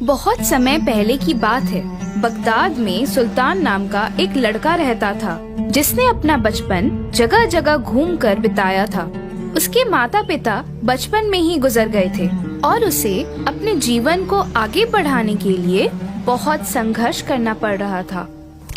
बहुत समय पहले की बात है। बगदाद में सुल्तान नाम का एक लड़का रहता था, जिसने अपना बचपन जगह जगह घूमकर बिताया था। उसके माता पिता बचपन में ही गुजर गए थे और उसे अपने जीवन को आगे बढ़ाने के लिए बहुत संघर्ष करना पड़ रहा था।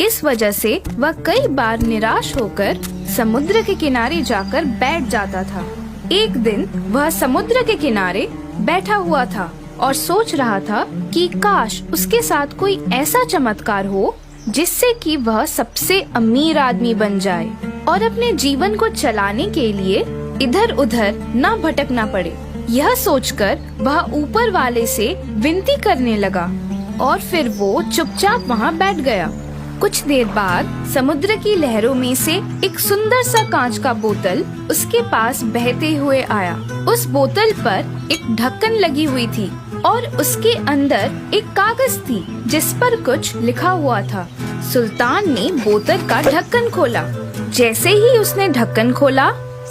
इस वजह से वह कई बार निराश होकर समुद्र के किनारे जाकर बैठ जाता था। एक दिन वह समुद्र के किनारे बैठा हुआ था और सोच रहा था कि काश उसके साथ कोई ऐसा चमत्कार हो जिससे कि वह सबसे अमीर आदमी बन जाए और अपने जीवन को चलाने के लिए इधर उधर न भटकना पड़े। यह सोचकर वह ऊपर वाले से विनती करने लगा और फिर वो चुपचाप वहाँ बैठ गया। कुछ देर बाद समुद्र की लहरों में से एक सुंदर सा कांच का बोतल उसके पास बहते हुए आया। उस बोतल पर एक ढक्कन लगी हुई थी और उसके अंदर एक कागज थी जिस पर कुछ लिखा हुआ था। सुल्तान ने बोतल का ढक्कन खोला। जैसे ही उसने ढक्कन खोला,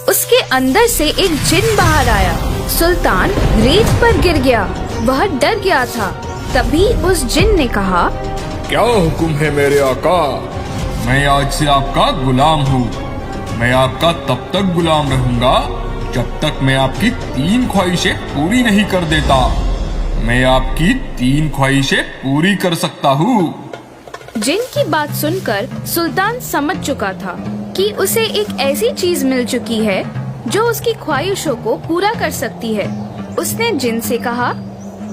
उसके अंदर से एक जिन बाहर आया। सुल्तान रेत पर गिर गया। वह डर गया था। तभी उस जिन ने कहा, क्या हुक्म है मेरे आका? मैं आज से आपका गुलाम हूँ। मैं आपका तब तक गुलाम रहूँगा जब तक मैं आपकी 3 ख्वाहिशें पूरी नहीं कर देता। मैं आपकी 3 ख्वाहिशें पूरी कर सकता हूँ। जिन की बात सुनकर सुल्तान समझ चुका था कि उसे एक ऐसी चीज मिल चुकी है जो उसकी ख्वाहिशों को पूरा कर सकती है। उसने जिन से कहा,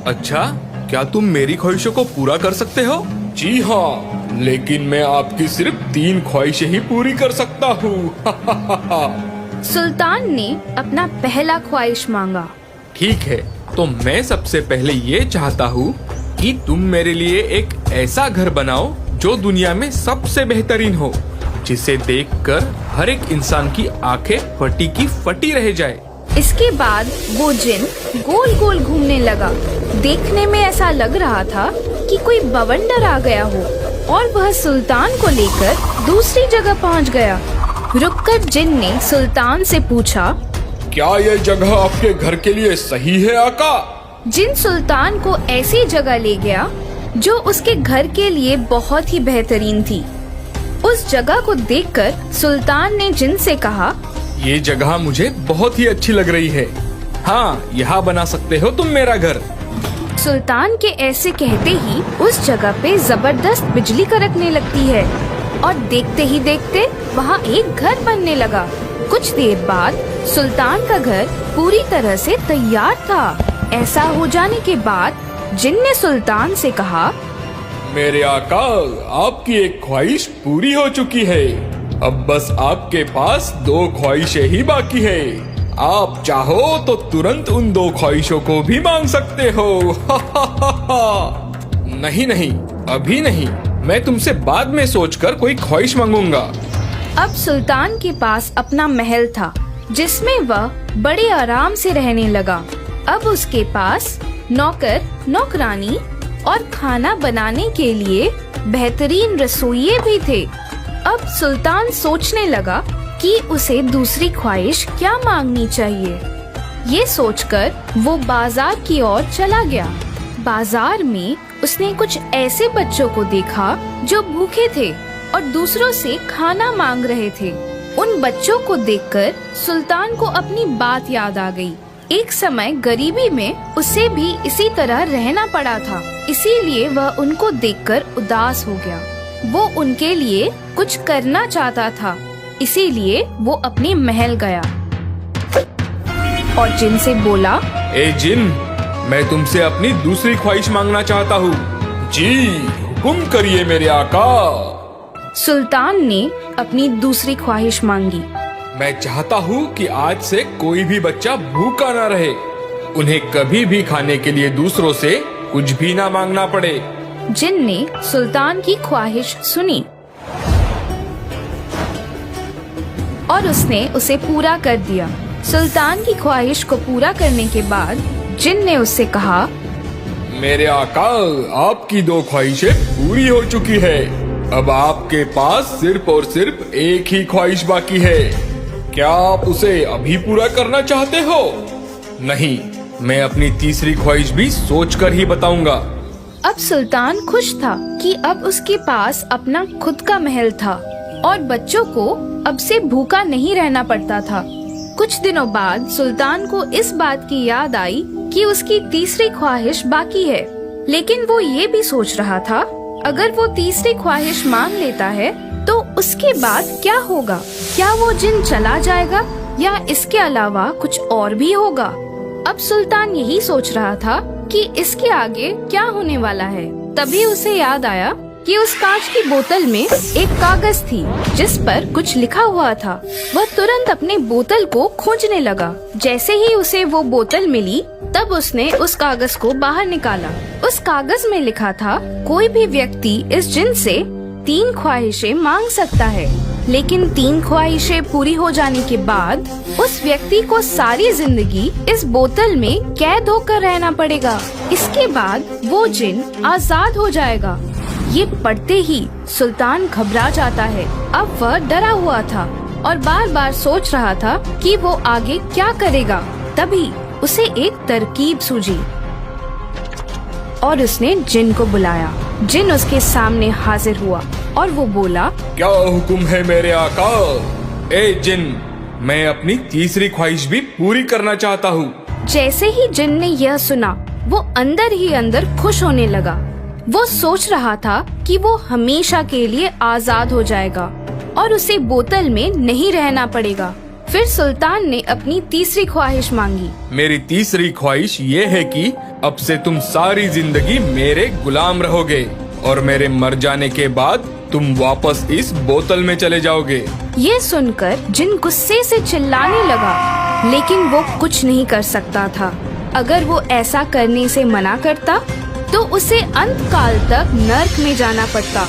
अच्छा, क्या तुम मेरी ख्वाहिशों को पूरा कर सकते हो? जी हाँ, लेकिन मैं आपकी सिर्फ 3 ख्वाहिशें ही पूरी कर सकता हूँ। सुल्तान ने अपना पहला ख्वाहिश मांगा। ठीक है, तो मैं सबसे पहले ये चाहता हूँ कि तुम मेरे लिए एक ऐसा घर बनाओ जो दुनिया में सबसे बेहतरीन हो, जिसे देखकर हर एक इंसान की आंखें फटी की फटी रह जाए। इसके बाद वो जिन गोल गोल घूमने लगा। देखने में ऐसा लग रहा था कि कोई बवंडर आ गया हो और वह सुल्तान को लेकर दूसरी जगह पहुंच गया। रुककर जिन ने सुल्तान से पूछा, क्या यह जगह आपके घर के लिए सही है आका? जिन सुल्तान को ऐसी जगह ले गया जो उसके घर के लिए बहुत ही बेहतरीन थी। उस जगह को देखकर सुल्तान ने जिन से कहा, ये जगह मुझे बहुत ही अच्छी लग रही है। हाँ, यहाँ बना सकते हो तुम मेरा घर। सुल्तान के ऐसे कहते ही उस जगह पे जबरदस्त बिजली कड़कने लगती है और देखते ही देखते वहाँ एक घर बनने लगा। कुछ देर बाद सुल्तान का घर पूरी तरह से तैयार था। ऐसा हो जाने के बाद जिन ने सुल्तान से कहा, मेरे आका, आपकी एक ख्वाहिश पूरी हो चुकी है। अब बस आपके पास 2 ख्वाहिशें ही बाकी है। आप चाहो तो तुरंत उन 2 ख्वाहिशों को भी मांग सकते हो। नहीं नहीं, अभी नहीं। मैं तुमसे बाद में सोचकर कोई ख्वाहिश मांगूंगा। अब सुल्तान के पास अपना महल था जिसमें वह बड़े आराम से रहने लगा। अब उसके पास नौकर, नौकरानी और खाना बनाने के लिए बेहतरीन रसोइये भी थे। अब सुल्तान सोचने लगा कि उसे दूसरी ख्वाहिश क्या मांगनी चाहिए। ये सोचकर वो बाजार की ओर चला गया। बाजार में उसने कुछ ऐसे बच्चों को देखा जो भूखे थे और दूसरों से खाना मांग रहे थे। उन बच्चों को देखकर सुल्तान को अपनी बात याद आ गई। एक समय गरीबी में उसे भी इसी तरह रहना पड़ा था, इसीलिए वह उनको देखकर उदास हो गया। वो उनके लिए कुछ करना चाहता था, इसीलिए वो अपने महल गया और जिन से बोला, ए जिन, मैं तुमसे अपनी दूसरी ख्वाहिश मांगना चाहता हूँ। जी, हुक्म करिए मेरे आका। सुल्तान ने अपनी दूसरी ख्वाहिश मांगी। मैं चाहता हूँ कि आज से कोई भी बच्चा भूखा ना रहे। उन्हें कभी भी खाने के लिए दूसरों से कुछ भी ना मांगना पड़े। जिन ने सुल्तान की ख्वाहिश सुनी और उसने उसे पूरा कर दिया। सुल्तान की ख्वाहिश को पूरा करने के बाद जिन ने उससे कहा, मेरे आका, आपकी 2 ख्वाहिशें पूरी हो चुकी है। अब आपके पास सिर्फ और सिर्फ एक ही ख्वाहिश बाकी है। क्या आप उसे अभी पूरा करना चाहते हो? नहीं, मैं अपनी तीसरी ख्वाहिश भी सोचकर ही बताऊंगा। अब सुल्तान खुश था कि अब उसके पास अपना खुद का महल था और बच्चों को अब से भूखा नहीं रहना पड़ता था। कुछ दिनों बाद सुल्तान को इस बात की याद आई कि उसकी तीसरी ख्वाहिश बाकी है, लेकिन वो ये भी सोच रहा था अगर वो तीसरी ख्वाहिश मान लेता है तो उसके बाद क्या होगा? क्या वो जिन चला जाएगा या इसके अलावा कुछ और भी होगा? अब सुल्तान यही सोच रहा था कि इसके आगे क्या होने वाला है। तभी उसे याद आया कि उस कांच की बोतल में एक कागज थी जिस पर कुछ लिखा हुआ था। वह तुरंत अपने बोतल को खोजने लगा। जैसे ही उसे वो बोतल मिली तब उसने उस कागज को बाहर निकाला। उस कागज में लिखा था, कोई भी व्यक्ति इस जिन से 3 ख्वाहिशें मांग सकता है, लेकिन 3 ख्वाहिशें पूरी हो जाने के बाद उस व्यक्ति को सारी जिंदगी इस बोतल में कैद होकर रहना पड़ेगा। इसके बाद वो जिन आजाद हो जाएगा। ये पढ़ते ही सुल्तान घबरा जाता है। अब वह डरा हुआ था और बार बार सोच रहा था कि वो आगे क्या करेगा। तभी उसे एक तरकीब सूझी और उसने जिन को बुलाया। जिन उसके सामने हाजिर हुआ और वो बोला, क्या हुक्म है मेरे आका? ए जिन, मैं अपनी तीसरी ख्वाहिश भी पूरी करना चाहता हूँ। जैसे ही जिन ने यह सुना वो अंदर ही अंदर खुश होने लगा। वो सोच रहा था कि वो हमेशा के लिए आजाद हो जाएगा और उसे बोतल में नहीं रहना पड़ेगा। फिर सुल्तान ने अपनी तीसरी ख्वाहिश मांगी। मेरी तीसरी ख्वाहिश ये है कि अब से तुम सारी जिंदगी मेरे गुलाम रहोगे और मेरे मर जाने के बाद तुम वापस इस बोतल में चले जाओगे। ये सुनकर जिन गुस्से से चिल्लाने लगा, लेकिन वो कुछ नहीं कर सकता था। अगर वो ऐसा करने से मना करता तो उसे अंत काल तक नर्क में जाना पड़ता।